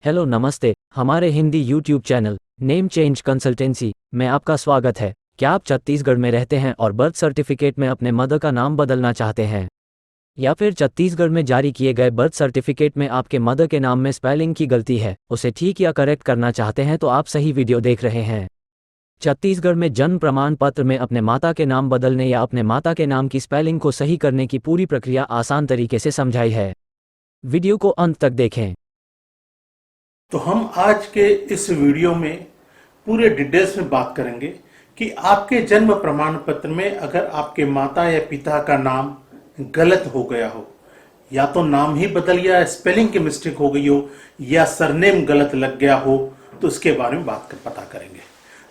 Hello नमस्ते, हमारे Hindi YouTube channel name change consultancy में आपका स्वागत है। क्या आप छत्तीसगढ़ में रहते हैं और बर्थ सर्टिफिकेट में अपने मदर का नाम बदलना चाहते हैं? या फिर छत्तीसगढ़ में जारी किए गए बर्थ सर्टिफिकेट में आपके मदर के नाम में स्पेलिंग की गलती है, उसे ठीक या करेक्ट करना चाहते हैं तो आप सही वीडियो देख रहे हैं। छत्तीसगढ़ में जन्म प्रमाण पत्र में अपने माता के नाम बदलने या अपने माता के नाम की स्पेलिंग को सही करने की पूरी प्रक्रिया आसान तरीके से समझाई है। वीडियो को अंत तक देखें। तो हम आज के इस वीडियो में पूरे डिटेल्स में बात करेंगे कि आपके जन्म प्रमाण पत्र में अगर आपके माता या पिता का नाम गलत हो गया हो, या तो नाम ही बदल गया, स्पेलिंग की मिस्टेक हो गई हो, या सरनेम गलत लग गया हो, तो इसके बारे में पता करेंगे।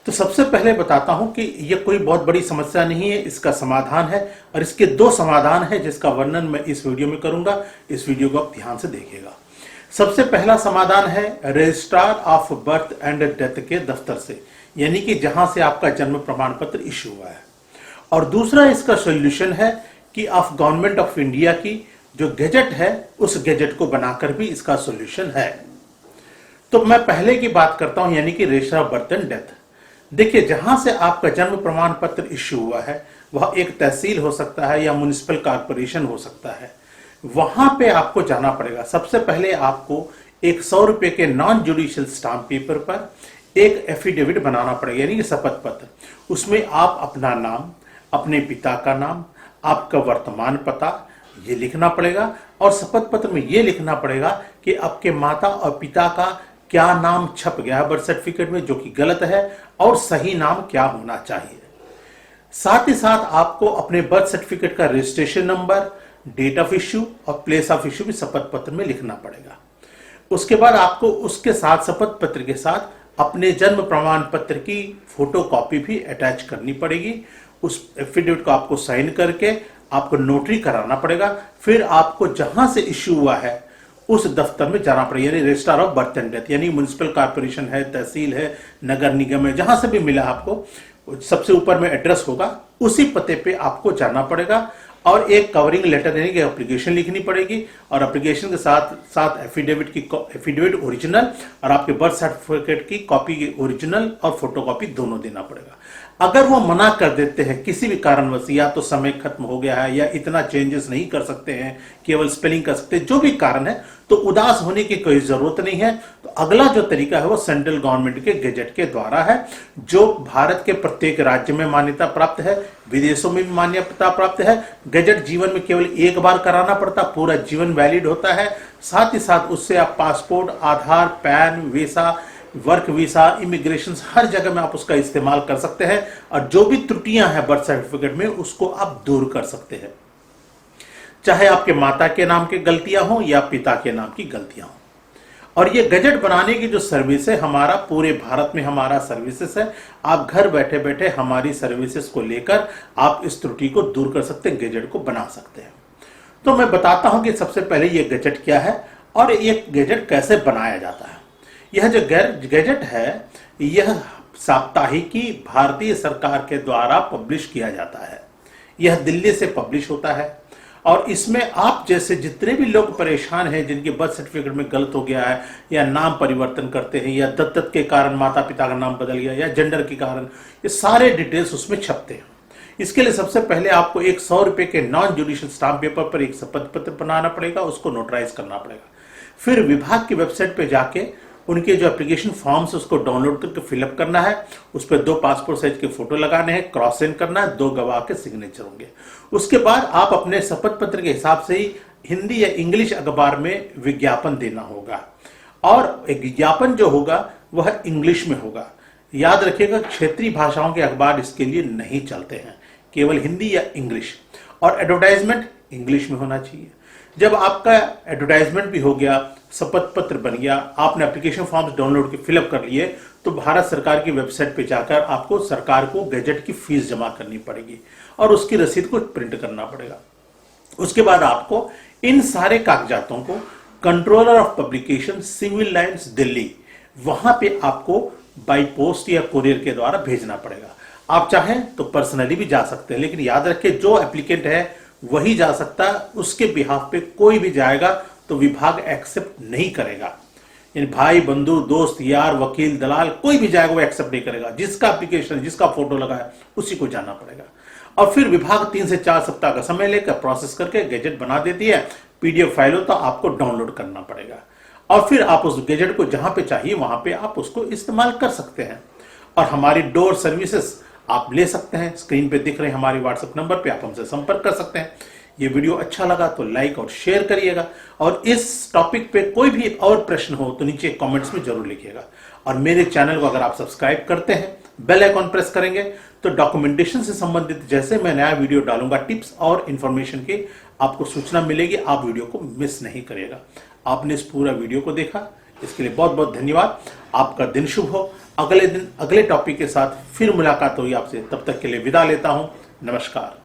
तो सबसे पहले बताता हूं कि यह कोई बहुत बड़ी समस्या नहीं है, इसका समाधान है और इसके दो समाधान है जिसका वर्णन मैं इस वीडियो में करूंगा। इस वीडियो को आप ध्यान से देखिएगा। सबसे पहला समाधान है registrar of birth and death के दफ्तर से, यानी कि जहां से आपका जन्म प्रमाण पत्र इश्यू हुआ है। और दूसरा इसका सॉल्यूशन है कि ऑफ गवर्नमेंट ऑफ इंडिया की जो गैजेट है, उस गैजेट को बनाकर भी इसका सॉल्यूशन है। तो मैं पहले की बात करता हूं, यानी कि registrar of birth and death. देखिए, जहां से आपका जन्म प्रमाण पत्र इश्यू हुआ है वह एक तहसील हो सकता है या म्युनिसिपल कॉर्पोरेशन हो सकता है। वहां पे आपको जाना पड़ेगा। सबसे पहले आपको एक 100 रुपए के नॉन जुडिशियल स्टाम्प पेपर पर एक एफिडेविट बनाना पड़ेगा, यानी कि शपथ पत्र। उसमें आप अपना नाम, अपने पिता का नाम, आपका वर्तमान पता ये लिखना पड़ेगा और शपथ पत्र में ये लिखना पड़ेगा कि आपके माता और पिता का क्या नाम छप गया है बर्थ सर्टिफिकेट में, जो कि गलत है, और सही नाम क्या होना चाहिए। साथ ही साथ आपको अपने बर्थ सर्टिफिकेट का registration number, date of issue और प्लेस ऑफ इश्यू भी शपथ पत्र में लिखना पड़ेगा। उसके बाद आपको उसके साथ शपथ पत्र के साथ अपने जन्म प्रमाण पत्र की फोटो कॉपी भी अटैच करनी पड़ेगी। उस एफिडेविट को आपको साइन करके आपको नोटरी कराना पड़ेगा। फिर आपको जहां से इश्यू हुआ है उस दफ्तर में जाना पड़ेगा, यानी registrar of birth and death, यानी म्युनिसिपल कॉर्पोरेशन है, तहसील है, नगर निगम है, जहां से भी मिला आपको, सबसे ऊपर में एड्रेस होगा, उसी पते पे आपको जाना पड़ेगा और एक कवरिंग लेटर यानी कि एप्लीकेशन लिखनी पड़ेगी। और एप्लीकेशन के साथ साथ एफिडेविट ओरिजिनल और आपके बर्थ सर्टिफिकेट की कॉपी ओरिजिनल और फोटोकॉपी दोनों देना पड़ेगा। अगर वो मना कर देते हैं किसी भी कारणवश, या तो समय खत्म हो गया है, या इतना चेंजेस नहीं कर सकते हैं, केवल स्पेलिंग कर सकते हैं, जो भी कारण है, तो उदास होने की कोई जरूरत नहीं है। तो अगला जो तरीका है वो सेंट्रल गवर्नमेंट के गैजेट के द्वारा है, जो भारत के प्रत्येक राज्य में मान्यता प्राप्त है, विदेशों में भी मान्यता प्राप्त है। गैजेट जीवन में केवल एक बार कराना पड़ता, पूरा जीवन वैलिड होता है। साथ ही साथ उससे आप passport, Aadhaar, PAN, visa, work visa, immigration, हर जगह में आप उसका इस्तेमाल कर सकते हैं और जो भी त्रुटियां हैं बर्थ सर्टिफिकेट में उसको आप दूर कर सकते हैं, चाहे आपके माता के नाम की गलतियां हो या पिता के नाम की गलतियां हो। और ये गैजेट बनाने की जो सर्विस है, हमारा पूरे भारत में हमारा सर्विसेज है। आप घर बैठे बैठे हमारी सर्विसेज को लेकर आप इस त्रुटि को दूर कर सकते हैं, गैजेट को बना सकते हैं। तो मैं बताता हूं कि सबसे पहले ये गैजेट क्या है और ये गैजेट कैसे बनाया जाता है। यह जो गैजेट है, यह साप्ताहिकी भारतीय सरकार के द्वारा पब्लिश किया जाता है। यह दिल्ली से पब्लिश होता है और इसमें आप जैसे जितने भी लोग परेशान हैं, जिनके बर्थ सर्टिफिकेट में गलत हो गया है, या नाम परिवर्तन करते हैं, या दत्तक के कारण माता पिता का नाम बदल गया, या जेंडर के कारण, ये सारे डिटेल्स उसमें छपते हैं। इसके लिए सबसे पहले आपको एक 100 रुपए के नॉन जुडिशियल स्टाम्प पेपर पर एक शपथ पत्र बनाना पड़ेगा, उसको नोटराइज करना पड़ेगा। फिर विभाग की वेबसाइट पे जाके उनके जो एप्लीकेशन फॉर्म्स उसको डाउनलोड करके फिलअप करना है। उस पर 2 पासपोर्ट साइज के फोटो लगाने हैं, क्रॉस सेंड करना है, 2 गवाह के सिग्नेचर होंगे। उसके बाद आप अपने शपथ पत्र के हिसाब से ही हिंदी या इंग्लिश अखबार में विज्ञापन देना होगा, और एक विज्ञापन जो होगा वह इंग्लिश में होगा। याद रखिएगा, क्षेत्रीय भाषाओं के अखबार इसके लिए नहीं चलते हैं, केवल हिंदी या इंग्लिश। और एडवर्टाइजमेंट इंग्लिश में होना चाहिए। जब आपका एडवर्टाइजमेंट भी हो गया, शपथ पत्र बन गया, आपने एप्लीकेशन फॉर्म्स डाउनलोड के फिलअप कर लिए, तो भारत सरकार की वेबसाइट पे जाकर आपको सरकार को गैजेट की फीस जमा करनी पड़ेगी और उसकी रसीद को प्रिंट करना पड़ेगा। उसके बाद आपको इन सारे कागजातों को controller of publication, Civil Lines, Delhi, वहां पे आपको बाई पोस्ट या कुरियर के द्वारा भेजना पड़ेगा। आप चाहें तो पर्सनली भी जा सकते हैं, लेकिन याद रखें जो एप्लीकेंट है वही जा सकता है, उसके बिहाफ पे कोई भी जाएगा तो विभाग एक्सेप्ट नहीं करेगा। यानी भाई, बंधु, दोस्त, यार, वकील, दलाल, कोई भी जाएगा वो एक्सेप्ट नहीं करेगा। जिसका एप्लीकेशन, जिसका फोटो लगा है उसी को जाना पड़ेगा। और फिर विभाग 3 से 4 सप्ताह का समय लेकर प्रोसेस करके गैजेट बना देती है। पीडीएफ फाइल हो तो आपको डाउनलोड करना पड़ेगा और फिर आप उस गैजेट को जहां पे चाहिए वहां पे आप उसको इस्तेमाल कर सकते हैं। और हमारी डोर सर्विसेज आप ले सकते हैं। स्क्रीन पे दिख रहे हैं हमारे व्हाट्सएप नंबर पे आप हमसे संपर्क कर सकते हैं। ये वीडियो अच्छा लगा तो लाइक और शेयर करिएगा और इस टॉपिक पे कोई भी और प्रश्न हो तो नीचे कमेंट्स में जरूर लिखिएगा। और मेरे चैनल को अगर आप सब्सक्राइब करते हैं, बेल आइकॉन प्रेस करेंगे तो डॉक्यूमेंटेशन से संबंधित जैसे मैं नया वीडियो डालूंगा, टिप्स और इंफॉर्मेशन की आपको सूचना मिलेगी। आप वीडियो को मिस नहीं करिएगा। आपने इस पूरा वीडियो को देखा, इसके लिए बहुत बहुत धन्यवाद। आपका दिन शुभ हो। अगले दिन अगले टॉपिक के साथ फिर मुलाकात होगी आपसे। तब तक के लिए विदा लेता हूं। नमस्कार।